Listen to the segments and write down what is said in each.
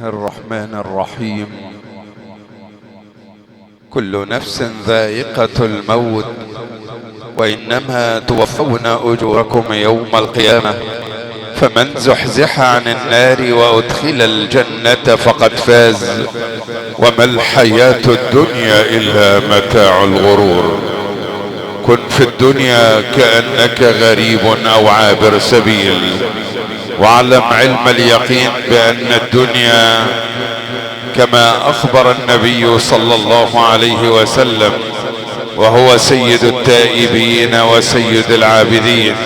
الرحمن الرحيم. كل نفس ذائقة الموت وإنما توفون أجوركم يوم القيامة، فمن زحزح عن النار وأدخل الجنة فقد فاز، وما الحياة الدنيا إلا متاع الغرور. كن في الدنيا كأنك غريب أو عابر سبيل، واعلم علم اليقين بأن الدنيا كما أخبر النبي صلى الله عليه وسلم وهو سيد التائبين وسيد العابدين،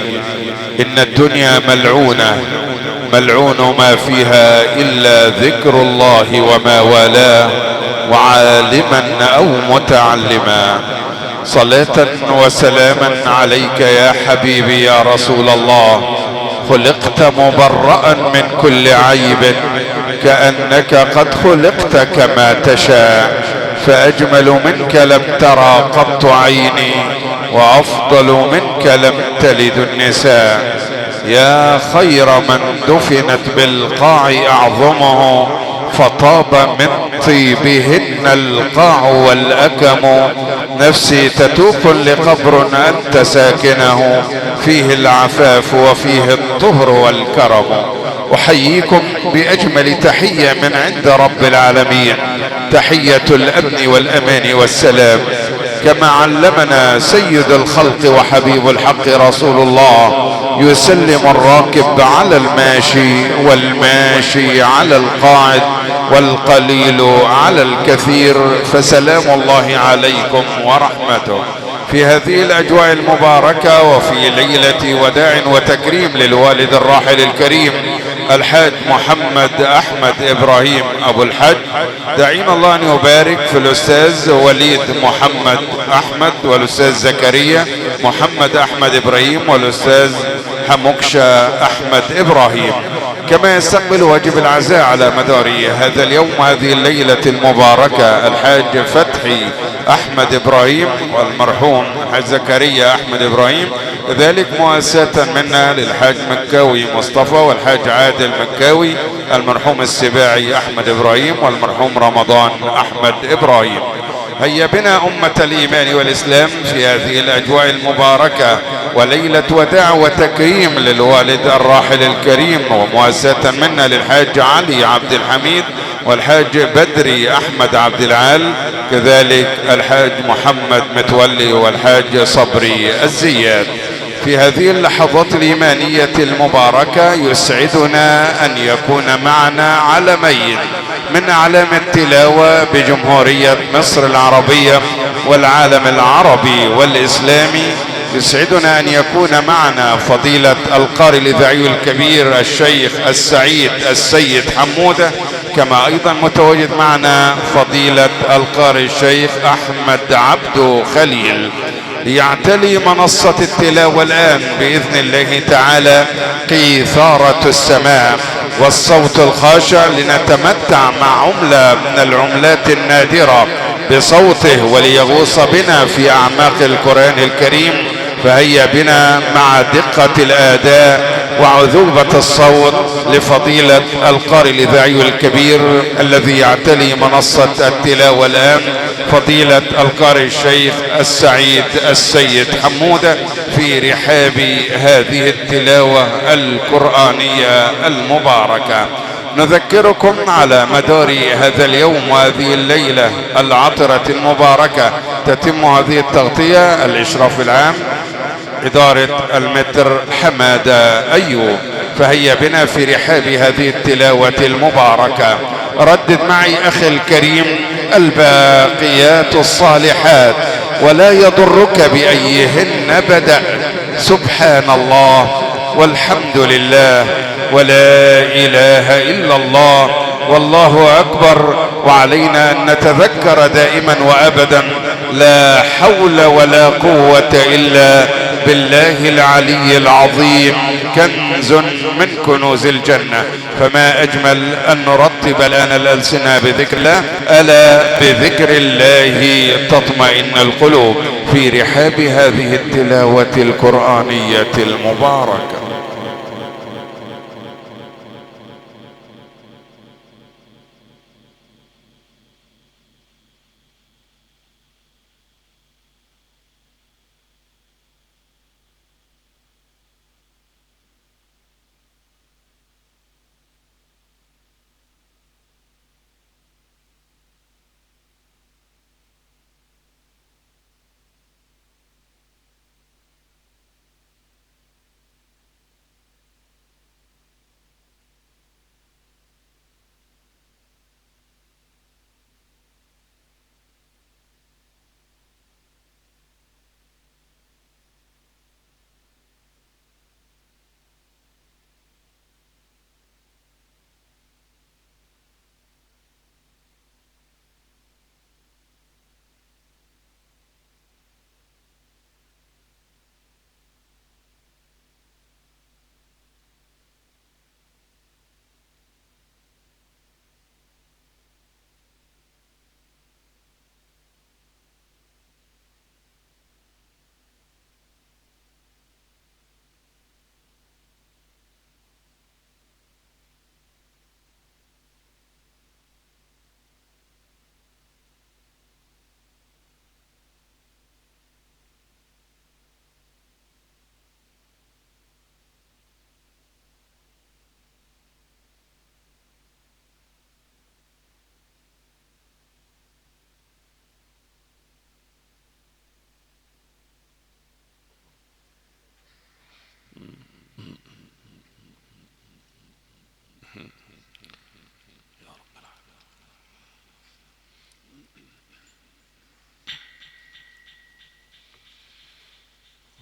إن الدنيا ملعونة، ملعون ما فيها إلا ذكر الله وما والاه وعالما أو متعلما. صلاة وسلاما عليك يا حبيبي يا رسول الله، خلقت مبرأ من كل عيب، كأنك قد خلقت كما تشاء، فأجمل منك لم ترى قط عيني، وأفضل منك لم تلد النساء. يا خير من دفنت بالقاع أعظمه، فطاب من طيبهن القاع والأكم. نفسي تتوق لقبر أنت ساكنه، فيه العفاف وفيه الطهر والكرم. أحييكم بأجمل تحية من عند رب العالمين، تحية الأمن والأمان والسلام، كما علمنا سيد الخلق وحبيب الحق رسول الله: يسلم الراكب على الماشي، والماشي على القاعد، والقليل على الكثير، فسلام الله عليكم ورحمته. في هذه الأجواء المباركة وفي ليلة وداع وتكريم للوالد الراحل الكريم الحاج محمد أحمد إبراهيم أبو الحج، دعينا الله أن يبارك في الأستاذ وليد محمد أحمد والأستاذ زكريا محمد أحمد إبراهيم والأستاذ حموكشة أحمد إبراهيم، كما يستقبل واجب العزاء على مدار هذا اليوم هذه الليلة المباركة الحاج فتحي أحمد إبراهيم والمرحوم حاج زكريا أحمد إبراهيم، كذلك مؤسسة منا للحاج مكاوي مصطفى والحاج عادل مكاوي، المرحوم السباعي أحمد إبراهيم والمرحوم رمضان أحمد إبراهيم. هيا بنا أمة الإيمان والإسلام في هذه الأجواء المباركة وليلة وداع وتكريم للوالد الراحل الكريم، ومؤسسة منا للحاج علي عبد الحميد والحاج بدري أحمد عبد العال، كذلك الحاج محمد متولي والحاج صبري الزياد. في هذه اللحظات الإيمانية المباركة يسعدنا أن يكون معنا علمين من أعلام التلاوة بجمهورية مصر العربية والعالم العربي والإسلامي. يسعدنا أن يكون معنا فضيلة القارئ الإذاعي الكبير الشيخ السعيد السيد حمودة، كما أيضا متواجد معنا فضيلة القارئ الشيخ أحمد عبدو خليل، ليعتلي منصة التلاوة الآن بإذن الله تعالى قيثارة السماء والصوت الخاشع، لنتمتع مع عملة من العملات النادرة بصوته وليغوص بنا في أعماق القرآن الكريم. فهيا بنا مع دقة الأداء وعذوبة الصوت لفضيلة القارئ الإذاعي الكبير الذي يعتلي منصة التلاوة الآن، فضيلة القارئ الشيخ السعيد السيد حمودة، في رحاب هذه التلاوة القرآنية المباركة. نذكركم على مدار هذا اليوم وهذه الليلة العطرة المباركة تتم هذه التغطية الإشراف العام إدارة المتر حمادة أيوب. فهيا بنا في رحاب هذه التلاوة المباركة. ردد معي أخي الكريم: الباقيات الصالحات ولا يضرك بأيهن بدأ، سبحان الله والحمد لله ولا إله إلا الله والله أكبر. وعلينا أن نتذكر دائما وأبدا: لا حول ولا قوة إلا بالله العلي العظيم، كنز من كنوز الجنة. فما أجمل أن نرتب الآن الألسنة بذكر الله، ألا بذكر الله تطمئن القلوب، في رحاب هذه التلاوة القرآنية المباركة.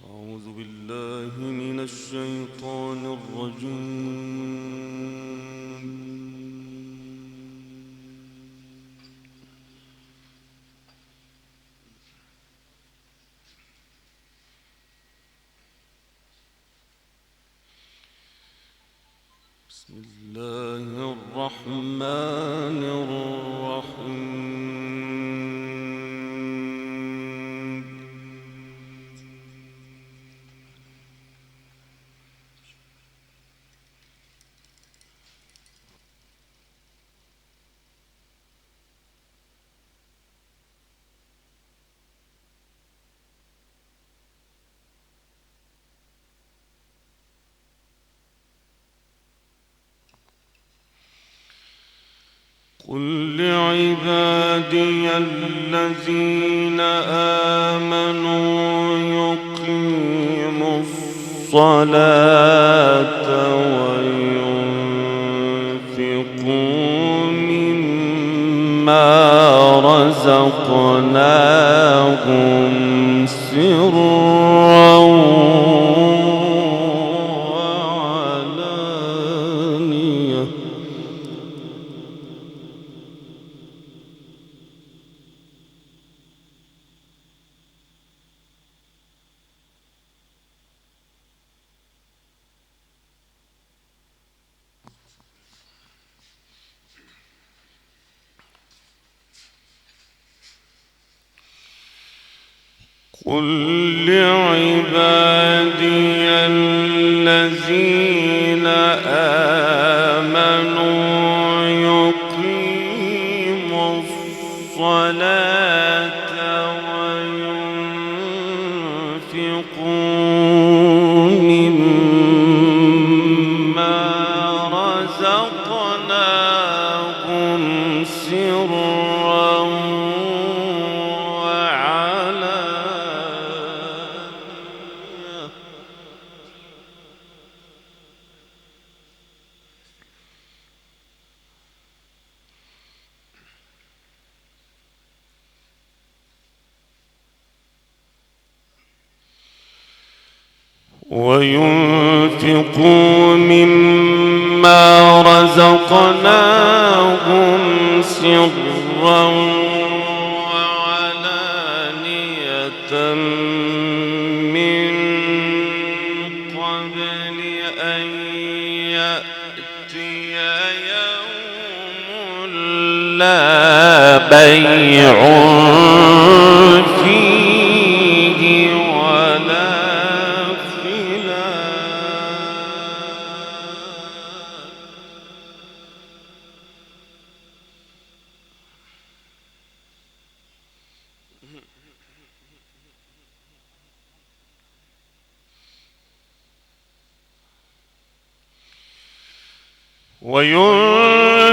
أعوذ بالله من الشيطان الرجيم. بسم الله الرحمن الرحيم. قل لعبادي الذين آمنوا يقيموا الصلاة وينفقوا مما رزقناهم سرا وعلانية. قل لعبادي الذين آمنوا يقيموا الصلاة وينفقوا مما رزقناهم سرا وينفقوا مما رزقناهم سرا وعلانية من قبل أن يأتي يوم لا بيع فيه ولا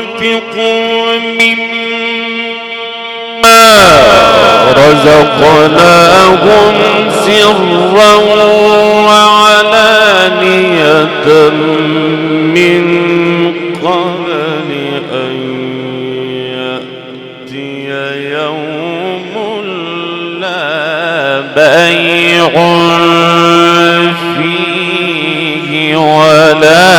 وينفقوا مما رزقناهم سرا وعلانية من قبل أن يأتي يوم لا بيع فيه ولا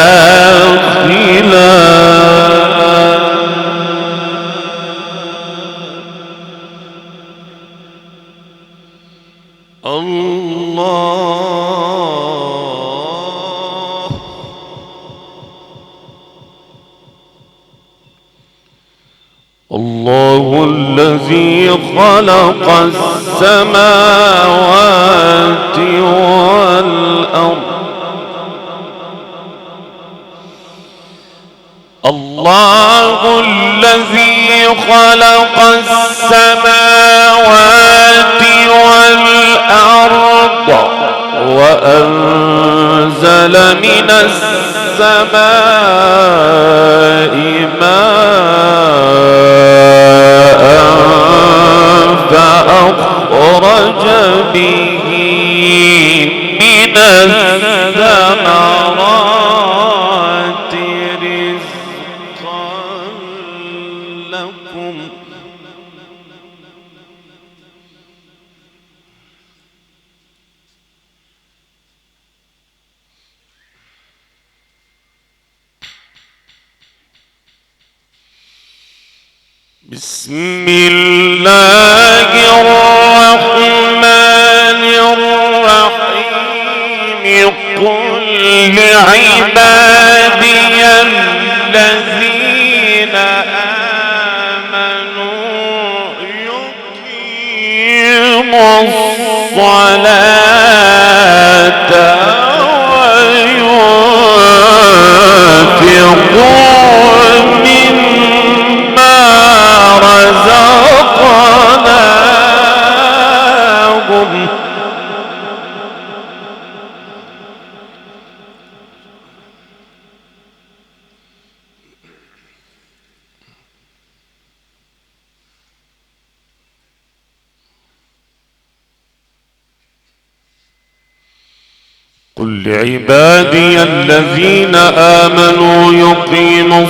الله الذي خلق السماوات والأرض الله الذي خلق السماوات والأرض وأنزل من السماء ماء فأخرج به من الثمرات رزقا بسم الله الرحمن الرحيم. قل لعبادي الذين آمنوا يقيموا الصلاة وينفقوا مما رزقناهم قل لعبادي الذين آمنوا يقيموا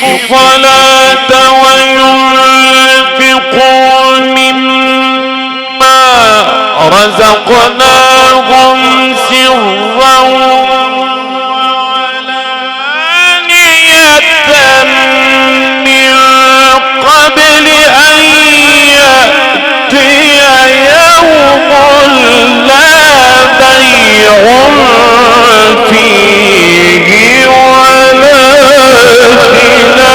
الصلاة وينفقوا مما رزقناهم سرا من قبل أن يأتي يوم لا بيع فيه ولا خلال.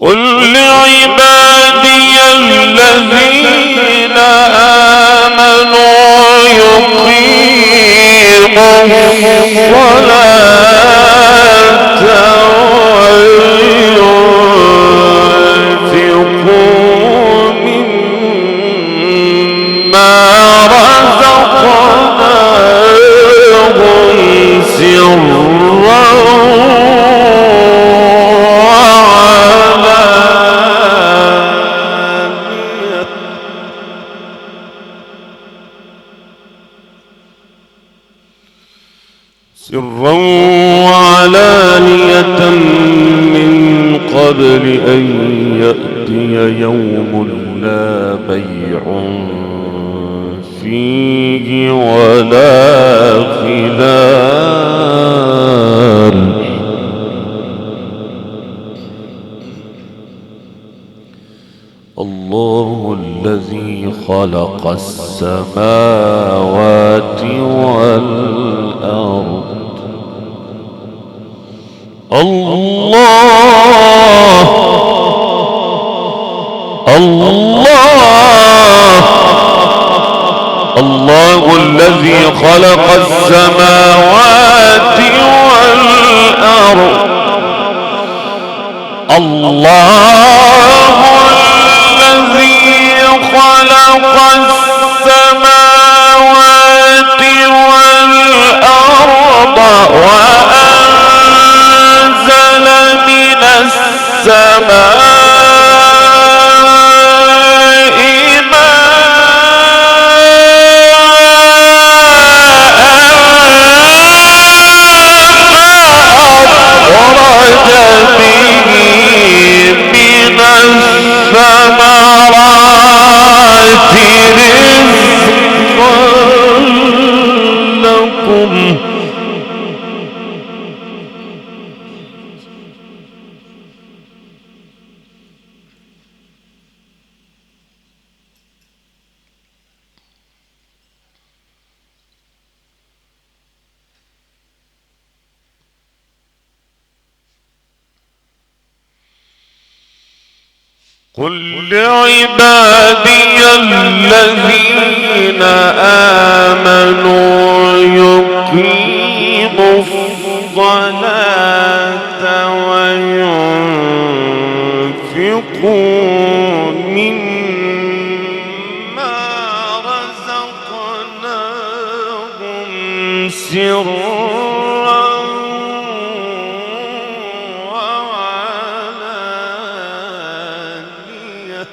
قل لعبادي الذين آمنوا يقيموا الصلاة وينفقوا مما رزقناهم سرا وعلانية من قبل أن يأتي يوم لا بيع فيه ولا خلال. الله الذي خلق السماوات والأرض الله الذي خلق السماوات والأرض الله الذي خلق السماوات والأرض وأنزل من السماء ماء قل لعبادي الذين آمنوا يقيموا الصلاة وينفقوا مما رزقناهم سرا وعلانية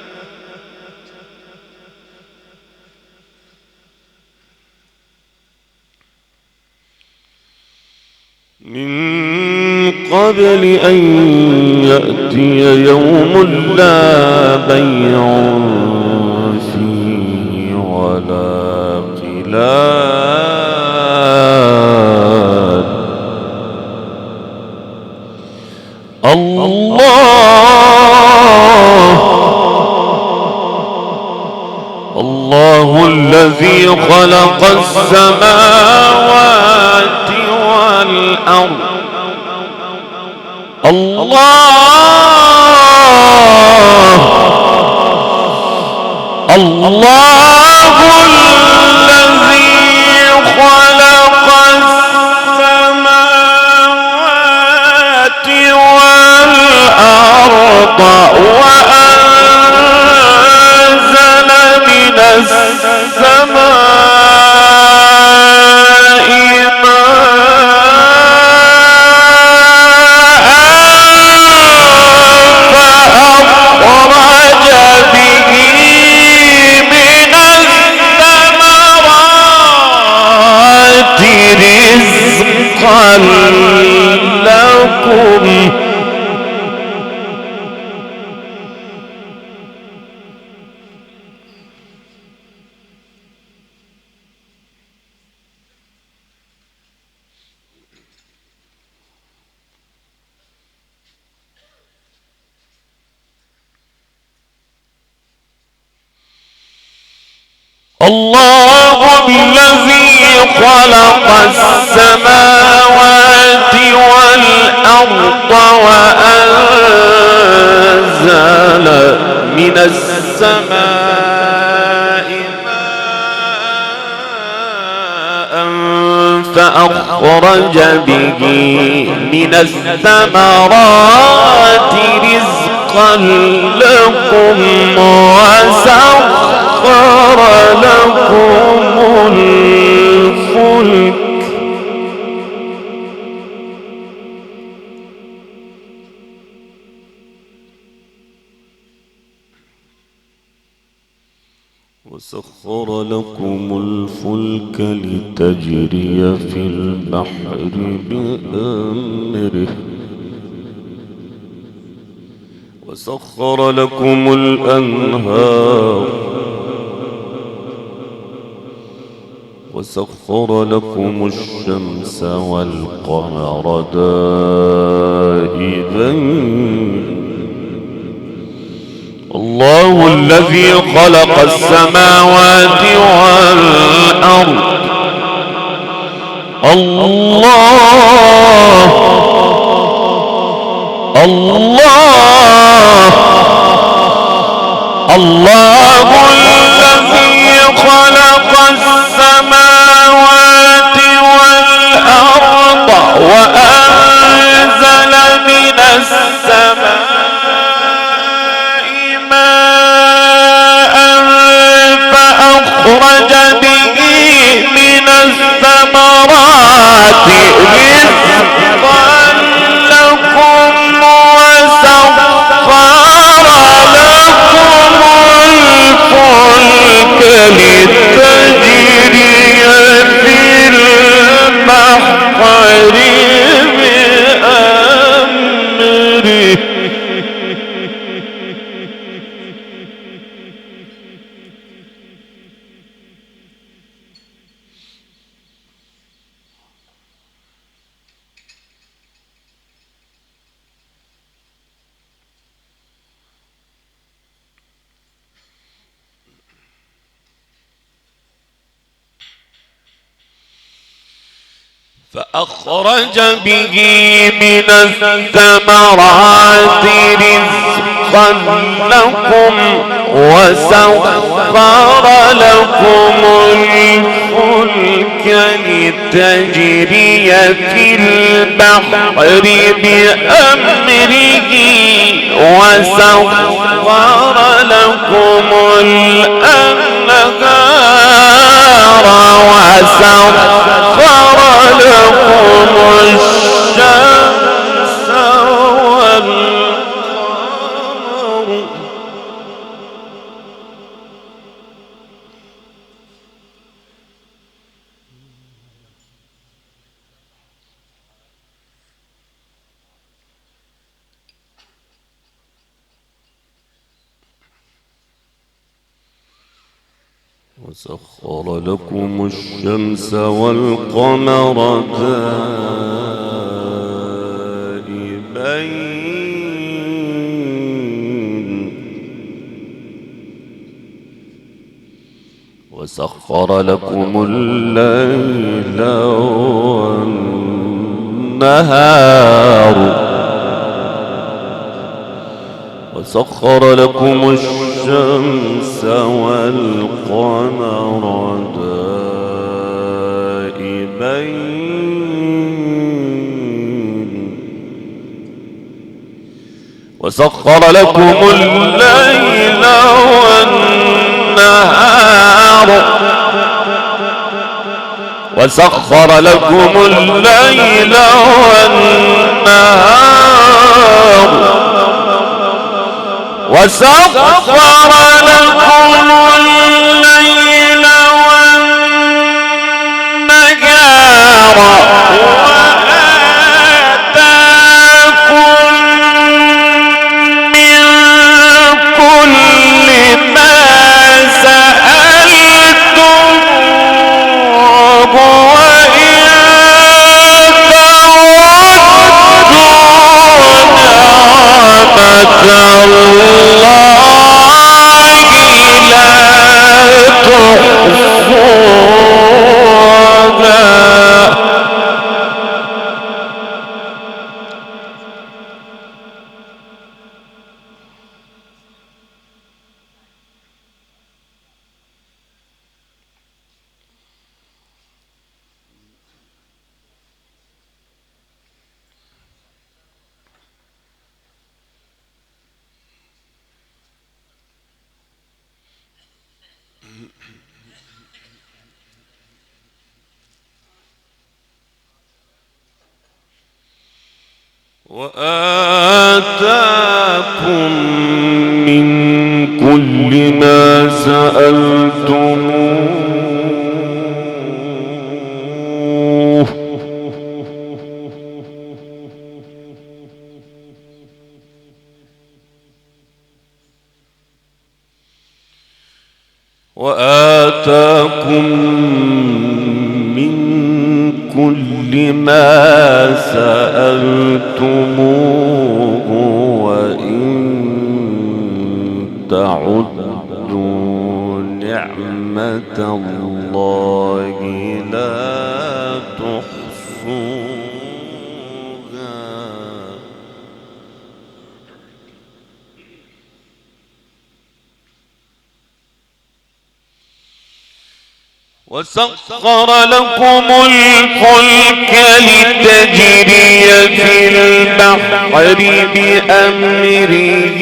من قبل أن يأتي يوم لا بيع فيه ولا خلال الله الذي خلق السماوات والأرض الله الذي خلق السماوات والأرض وأنزل من السماء فأخرج به من الثمرات رزقا لكم الله الذي خلق السماوات والأرض وأنزل من السماء ماء فأخرج به من الثمرات رزقا لكم وسخر لكم الفلك لتجري في البحر بأمره وسخر لكم الأنهار وسخر لكم الشمس والقمر دائبين الله الذي خلق السماوات والأرض الله الذي خلق السماوات والأرض وأنزل من السماء ماء فأخرج به من الثمرات رزقا لكم وسخر لكم الفلك لتجري في البحر بأمره فأخرج به من الثمرات رزقا لكم وسخر لكم الفلك لتجري في البحر بأمره وسخر لكم الأنهار وسخر لكم الشمس والقمر وسخر لكم الشمس والقمر دائبين وسخر لكم الليل والنهار وسخر لكم الشمس والقمر دائبين وسخر لكم الليل والنهار وسخر لكم الليل والنهار وسخر لكم الليل والنهار وآتاكم من كل ما سألتموه وإن وآتاكم من كل ما سألتموه وآتاكم من كل ما سألتموه وإن تعدوا نعمة الله لا تحصوها وسخر لكم الفلك لتجري في البحر بأمره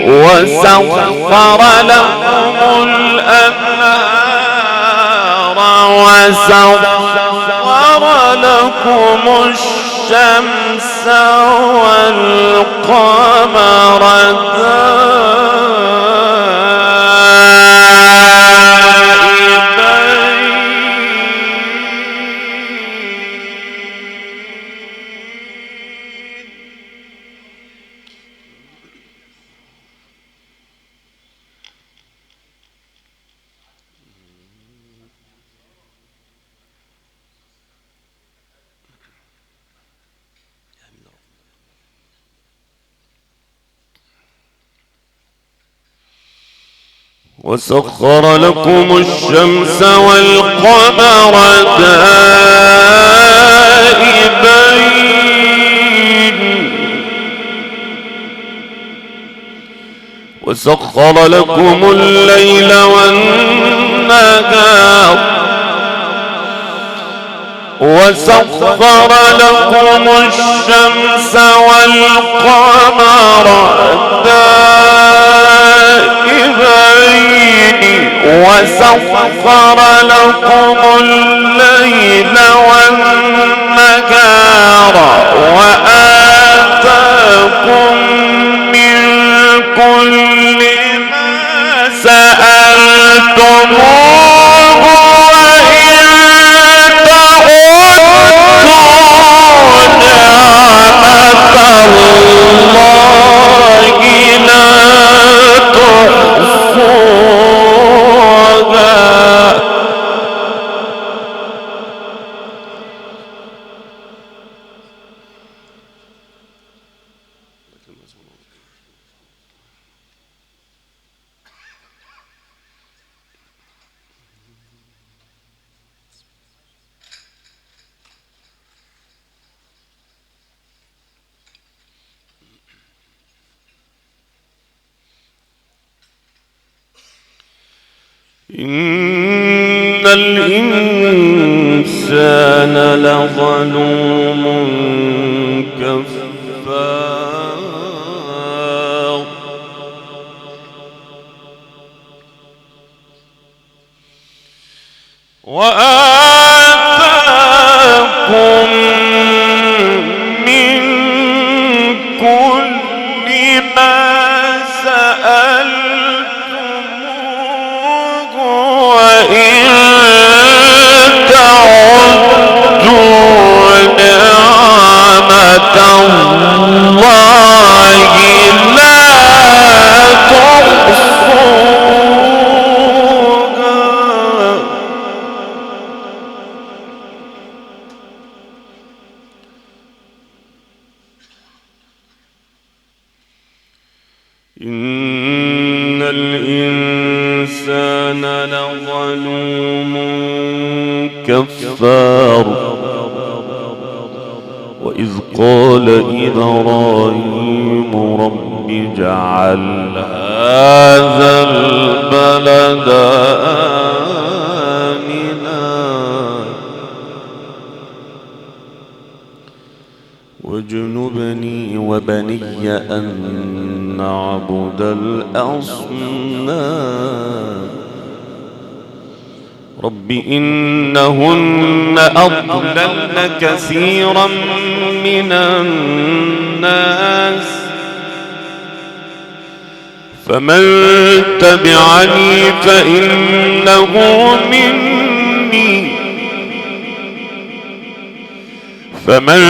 وسخر لكم الأنهار وسخر لكم الشمس والقمر وسخر لكم الشمس والقمر دائبين وسخر لكم الليل والنهار وسخر لكم الشمس والقمر دائبين وسخر لكم الليل والنهار وآتاكم من كل ما سألتموه وإن تعدوا نعمة الله لا تحصوها. إن الإنسان لظلوم كفار وآتاكم من كل ما سألتموه وإن تعدوا نعمة الله لا تحصوها. إن الإنسان لظلوم كفار وإذ قال إبراهيم رب اجعل هذا البلد آمنا واجنبني وبني أن نعبد الأصنام رب إنهن أضللن كثيرا من الناس فمن تبعني فإنه مني فمن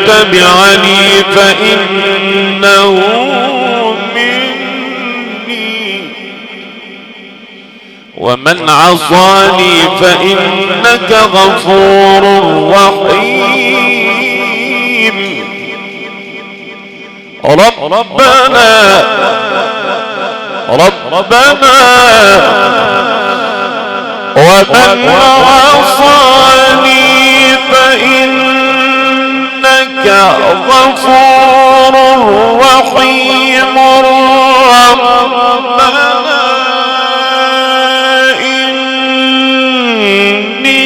تبعني فإنه مني ومن عصاني فإنك غفور رحيم. ربنا ومن عصاني فإنك غفور رحيم. ربنا إني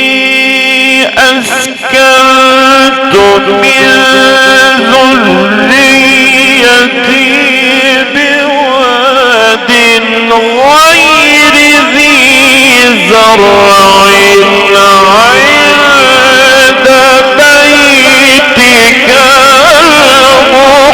أسكنت من ذريتي بواد غير ذي زرع عند بيتك المحرم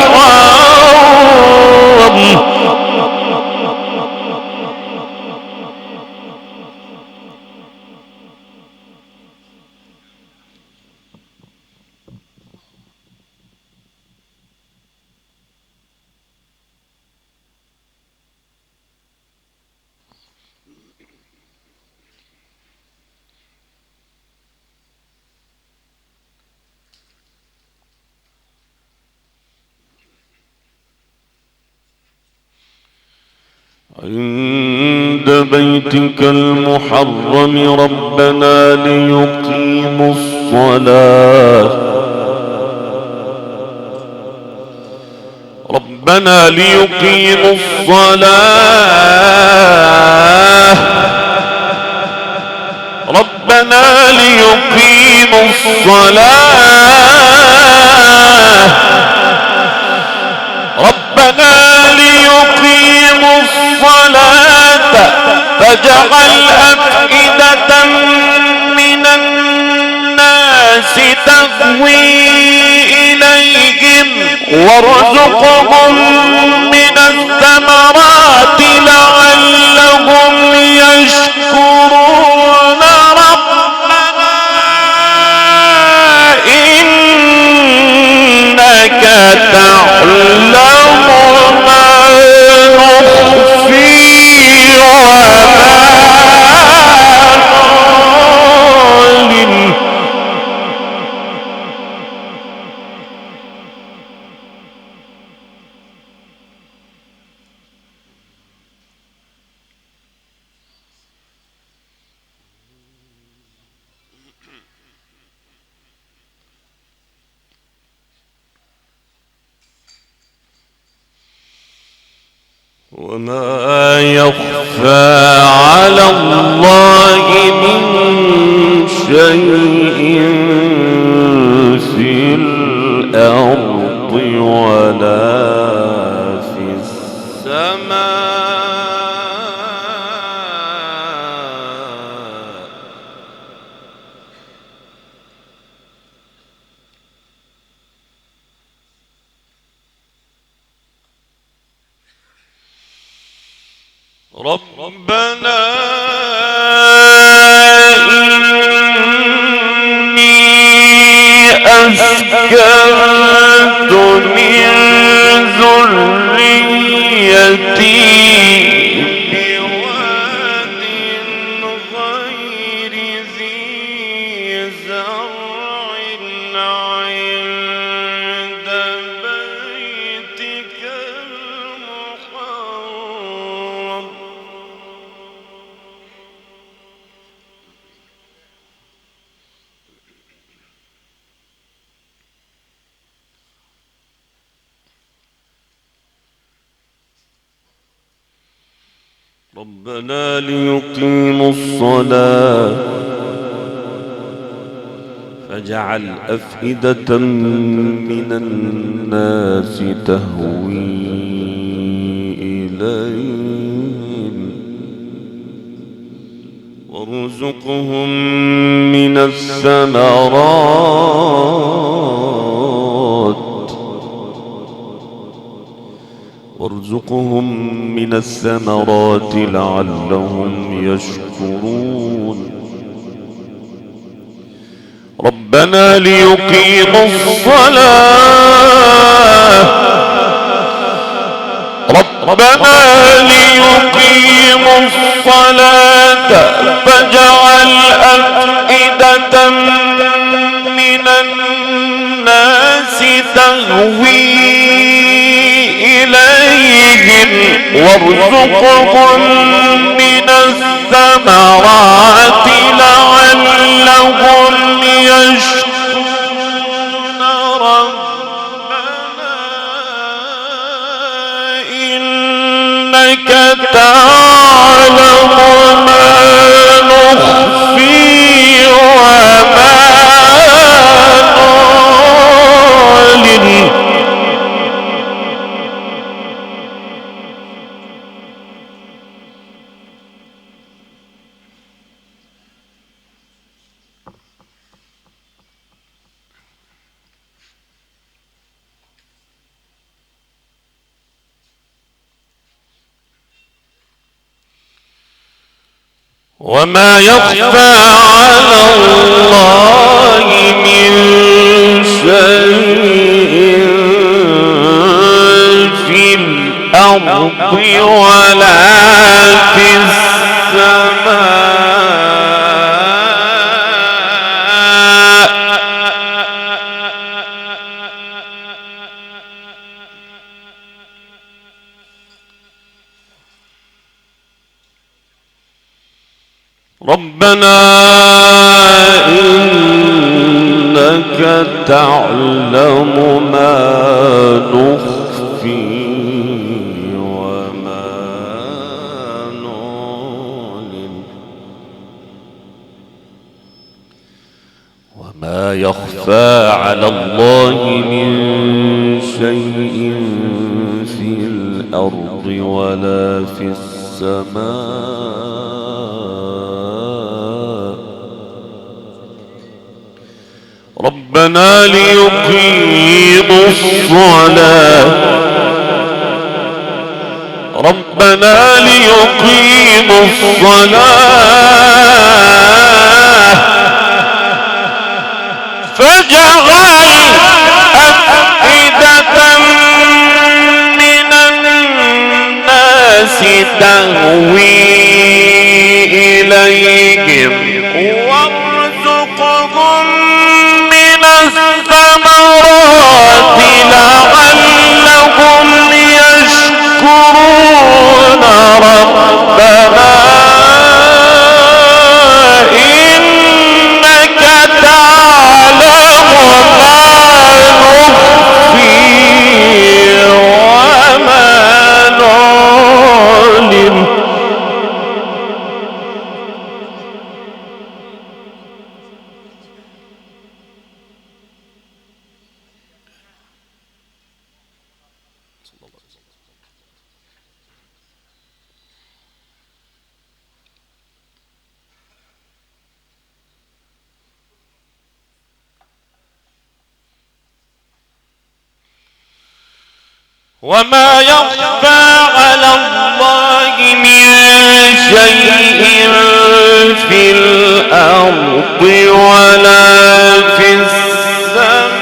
عند بيتك المحرم ربنا ليقيموا الصلاة ربنا ربنا ليقيموا الصلاة ربنا ليقيموا الصلاة ربنا ليقيموا الصلاة فاجعل أفئدة من الناس تهوي إليهم وارزقهم من الثمرات لعلهم يشكرون ربنا إنك تعلم ما نخفي وما نعلن وما يخفى على الله من شيء في الأرض ولا في السماء ربنا إني أسكنت من ذريتي بواد غير ذي زرع عند بيتك المحرم ربنا ليقيموا الصلاة فاجعل أفئدة من الناس تهوي إليهم وارزقهم من الثمرات لعلهم يشكرون ربنا ليقيموا الصلاة فاجعل أفئدة من الناس تهوي إليهم وارزقهم من الثمرات لعلهم يشكرون ربنا إنك تعلم ما نخفي وما نعلن وما يخفى على الله من شيء في الأرض ولا في السماء ربنا إنك تعلم ما نخفي يخفى على الله من شيء في الأرض ولا في السماء. ربنا ليقيموا الصلاة ربنا ليقيموا الصلاة فاجعل أفئدة من الناس تهوي إليهم وارزقهم من الثمرات لعلهم يشكرون ربنا إنك تعلم ما نخفي وما نعلن وما يخفى على الله من شيء في الأرض ولا في السماء.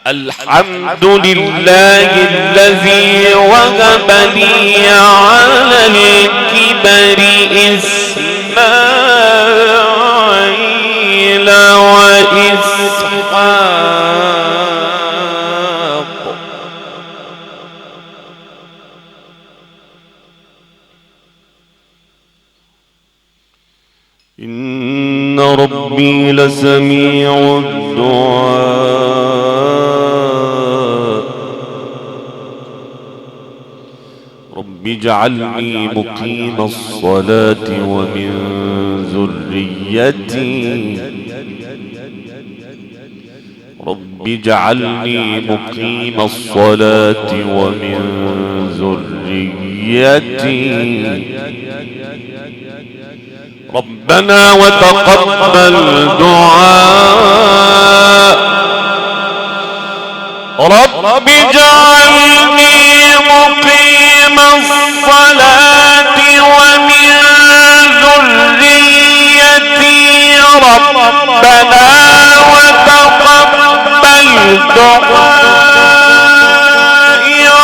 الحمد لله الذي وهب لي على الكبر إسماعيل وإسحاق إن ربي لسميع الدعاء. رب اجعلني مقيم الصلاة ومن ذريتي رب اجعلني مقيم الصلاة ومن ذريتي ربنا وتقبل دعاء. رب اجعلني مقيم الصلاة ومن ذريتي ربنا وتقبل دعائي.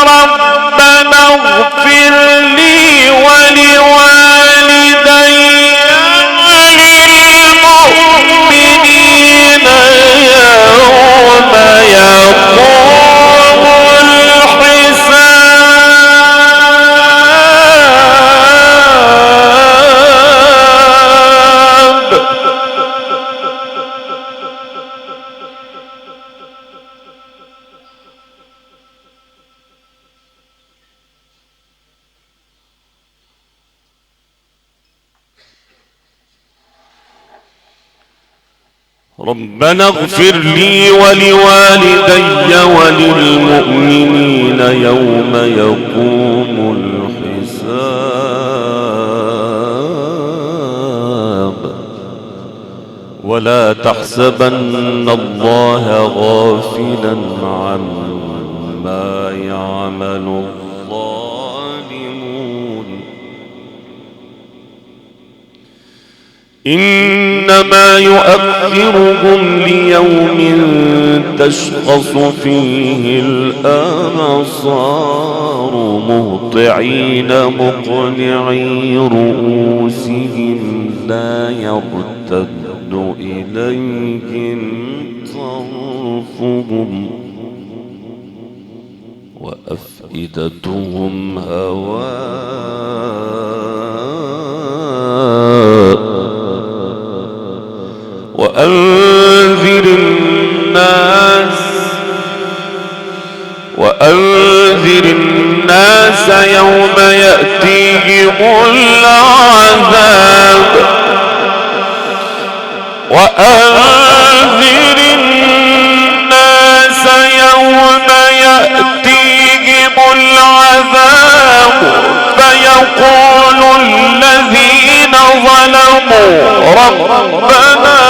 ربنا اغفر لي ولوالدي وللمؤمنين يوم يقوم الحساب. ربنا اغفر لي ولوالدي وللمؤمنين يوم يقوم الحساب. ولا تحسبن الله غافلا عما يعمل الظالمون إنما يؤخرهم ليوم تشخص فيه الأبصار مهطعين مقنعي رؤوسهم لا يرتد إليهم طرفهم وأفئدتهم هواء. وأنذر الناس يوم يأتيهم العذاب وأنذر الناس يوم يأتيهم العذاب فيقول الذين ظلموا ربنا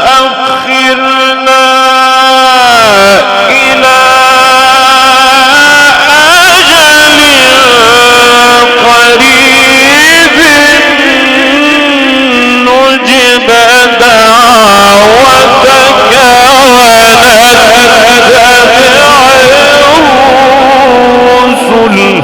أخرنا إلى أجل قريب نجب دعوتك ونتبع الرسل.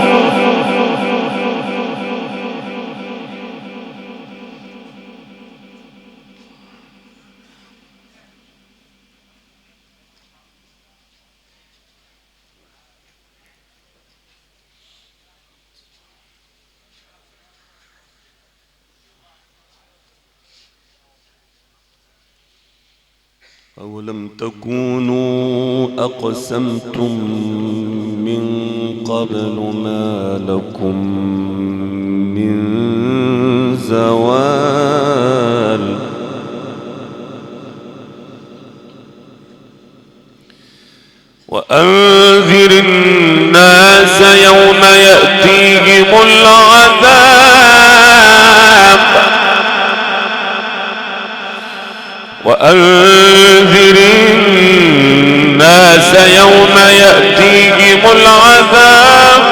أولم تكونوا أقسمتم من قبل ما لكم من زوال وأنذر الناس يوم يأتيهم العذاب وأنذر الناس يوم يأتيهم العذاب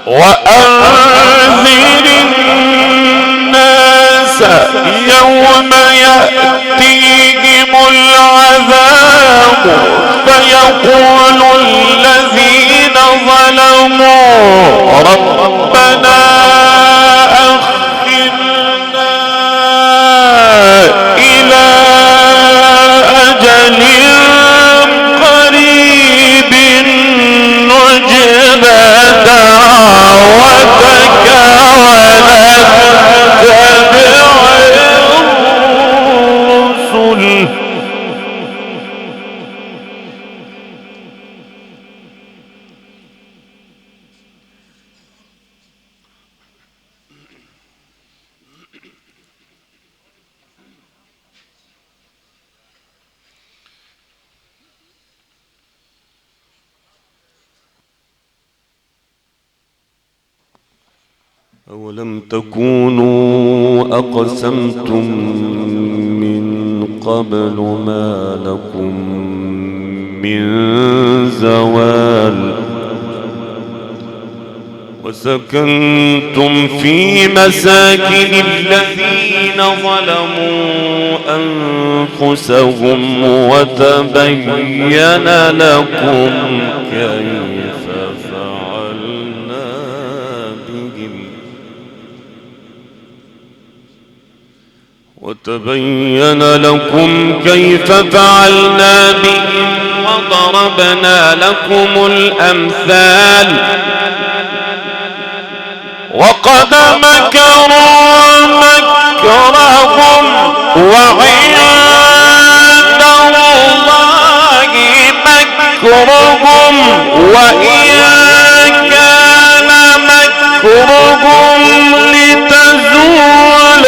وأنذر الناس يوم يأتيهم العذاب فيقول الذين ظلموا ربنا إلى أجل قريب نجب دعوتك ونتبع الرسل. أولم تكونوا أقسمتم من قبل ما لكم من زوال وسكنتم في مساكن الذين ظلموا أنفسهم وتبين لكم كيف فعلنا بهم وتبين لكم كيف فعلنا بهم وضربنا لكم الأمثال وقد مكروا مكرهم وعند الله مكرهم وإن كان مكرهم لتزول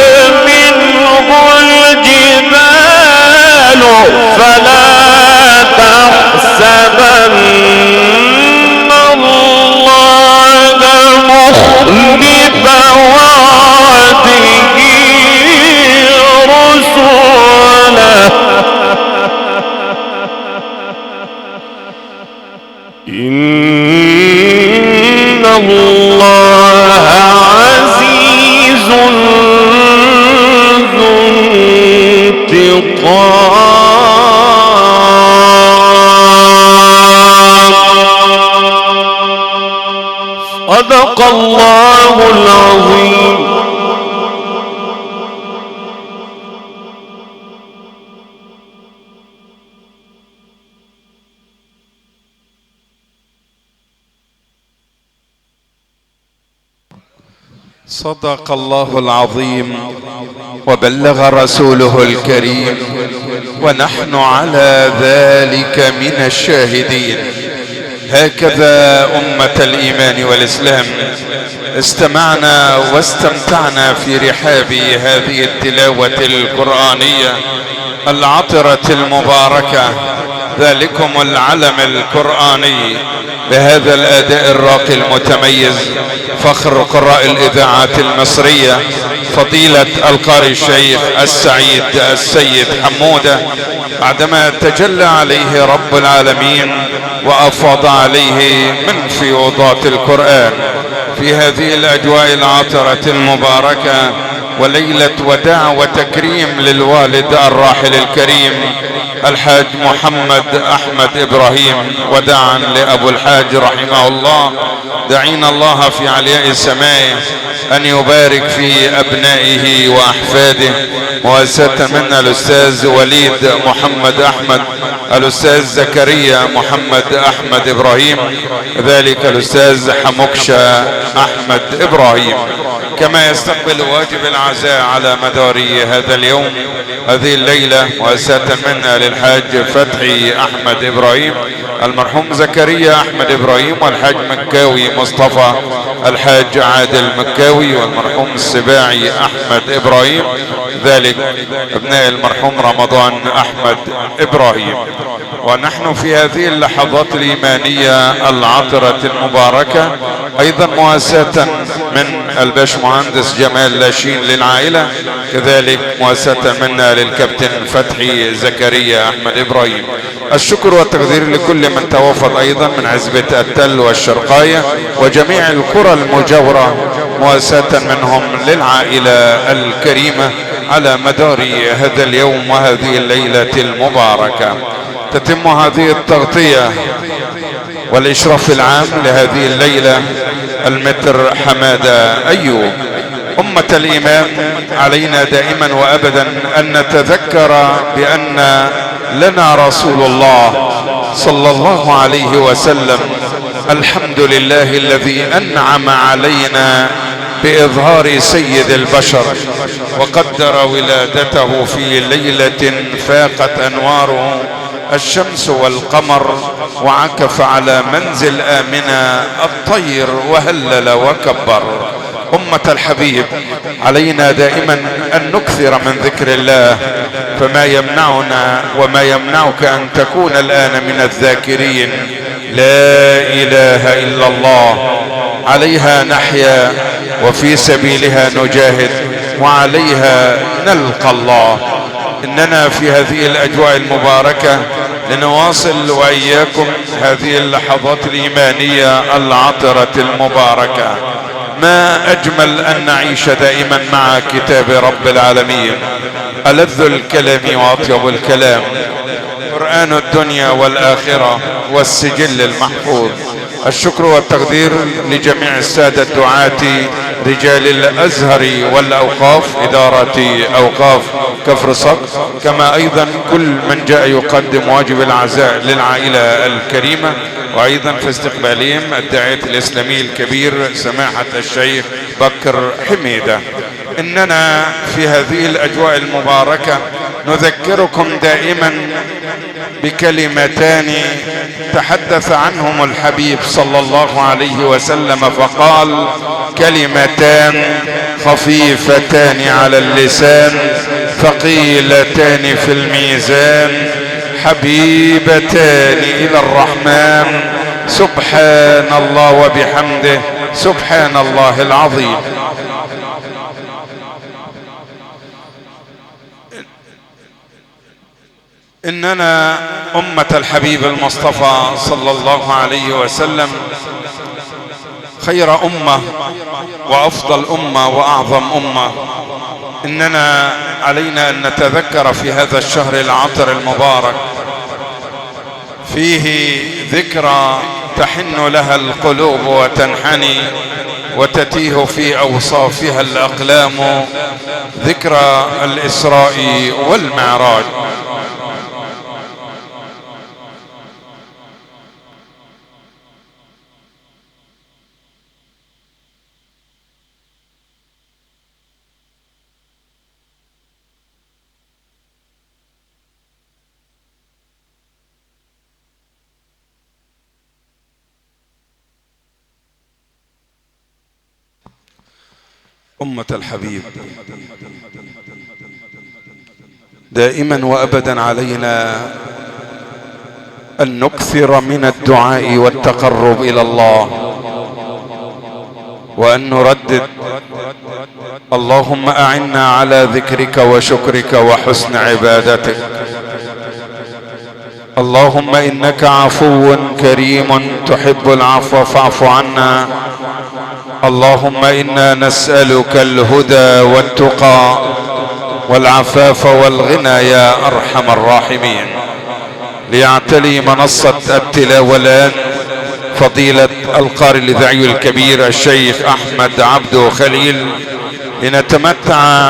منه الجبال فلا تحسبن مخلف وعده رسله إن الله عزيز ذو انتقام. صدق الله العظيم. صدق الله العظيم وبلغ رسوله الكريم ونحن على ذلك من الشاهدين. هكذا أمة الإيمان والإسلام استمعنا واستمتعنا في رحاب هذه التلاوة القرآنية العطرة المباركة، ذلكم العلم القرآني بهذا الأداء الراقي المتميز، فخر قراء الإذاعات المصرية فضيلة القارئ الشيخ السعيد السيد حمودة، بعدما تجلى عليه رب العالمين وأفاض عليه من فيوضات القرآن في هذه الأجواء العطرة المباركة، وليلة وداع وتكريم للوالد الراحل الكريم الحاج محمد أحمد إبراهيم، وداعا لأبو الحاج رحمه الله. دعينا الله في علياء السماء أن يبارك في أبنائه وأحفاده، وأساتذة منا الأستاذ وليد محمد أحمد، الأستاذ زكريا محمد أحمد إبراهيم، ذلك الأستاذ حمكشة أحمد إبراهيم، كما يستقبل واجب العزاء على مدار هذا اليوم هذه الليلة وأساتذة منا للحاج فتحي أحمد إبراهيم، المرحوم زكريا أحمد إبراهيم، والحاج مكاوي مصطفى، الحاج عادل مكاوي، والمرحوم السباعي أحمد إبراهيم، ذلك ابناء المرحوم رمضان أحمد إبراهيم. ونحن في هذه اللحظات الإيمانية العطرة المباركة أيضا مواساة من الباش مهندس جمال لاشين للعائلة، كذلك مواساة منا للكابتن فتحي زكريا أحمد إبراهيم. الشكر والتقدير لكل من توافد أيضا من عزبة التل والشرقاية وجميع القرى المجاورة، مواساة منهم للعائلة الكريمة على مدار هذا اليوم وهذه الليلة المباركة. تتم هذه التغطية والإشراف العام لهذه الليلة المتر حمادة أيوب. أمة الإيمان، علينا دائما وأبدا أن نتذكر بأن لنا رسول الله صلى الله عليه وسلم، الحمد لله الذي أنعم علينا بإظهار سيد البشر وقدر ولادته في ليلة فاقت أنواره الشمس والقمر، وعكف على منزل آمنة الطير وهلل وكبر. أمة الحبيب، علينا دائما أن نكثر من ذكر الله، فما يمنعنا وما يمنعك أن تكون الآن من الذاكرين لا إله إلا الله. عليها نحيا وفي سبيلها نجاهد وعليها نلقى الله. إننا في هذه الأجواء المباركة لنواصل وإياكم هذه اللحظات الإيمانية العطرة المباركة. ما أجمل أن نعيش دائما مع كتاب رب العالمين، ألذ الكلام وأطيب الكلام، قرآن الدنيا والآخرة والسجل المحفوظ. الشكر والتقدير لجميع السادة الدعاة رجال الأزهر والأوقاف، إدارة أوقاف كفر صقر، كما أيضا كل من جاء يقدم واجب العزاء للعائلة الكريمة، وأيضا في استقبالهم الداعية الإسلامي الكبير سماحة الشيخ بكر حميدة. إننا في هذه الأجواء المباركة نذكركم دائما بكلمتان تحدث عنهم الحبيب صلى الله عليه وسلم فقال: كلمتان خفيفتان على اللسان ثقيلتان في الميزان حبيبتان إلى الرحمن سبحان الله وبحمده سبحان الله العظيم. إننا أمة الحبيب المصطفى صلى الله عليه وسلم خير أمة وأفضل أمة وأعظم أمة. إننا علينا أن نتذكر في هذا الشهر العطر المبارك فيه ذكرى تحن لها القلوب وتنحني وتتيه في أوصافها الأقلام، ذكرى الإسراء والمعراج. أمة الحبيب، دائما وأبدا علينا أن نكثر من الدعاء والتقرب إلى الله، وأن نردد: اللهم أعنا على ذكرك وشكرك وحسن عبادتك. اللهم إنك عفو كريم تحب العفو فاعف عنا. اللهم إنا نسألك الهدى والتقى والعفاف والغنى يا أرحم الراحمين. ليعتلي منصة التلاوة الآن فضيلة القارئ الإذاعي الكبير الشيخ أحمد عبدو خليل لنتمتع